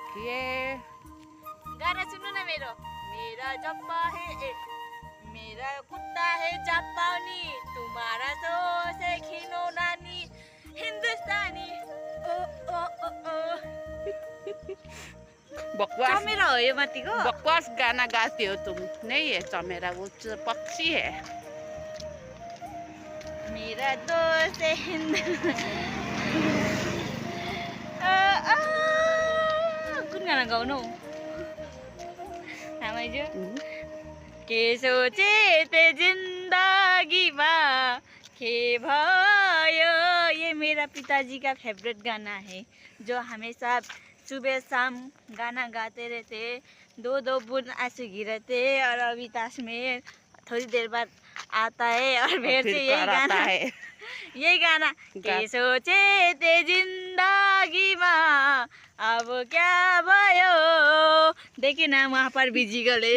देखिए। गाना सुन्नु न मेरो। मेरा जप्पा है मेरा कुत्ता है जापानी, तुम्हारा सोच है खिलौनानी हिंदुस्तानी। ओ ओ ओ ओ बकवास चमेरा हो यो माथिको। बकवास गाना गाती हो तुम। नहीं है चमेरा, वो पक्षी है। मेरा दोस्त है हिंदू। कुन गाना गाउनु आमाइजू? के सोचे ते जिंदगीमा के भयो। ये मेरा पिताजी का फेवरेट गाना है, जो हमेशा सुबह शाम गाना गाते रहते। दो बूंद आंसू गिरते और अभी ताश में थोड़ी देर बाद आता है और फिर से यही गाना है। यही गाना के सोचे ते जिंदगीमा अब क्या भयो। देखे ना वहाँ पर बिजी गले।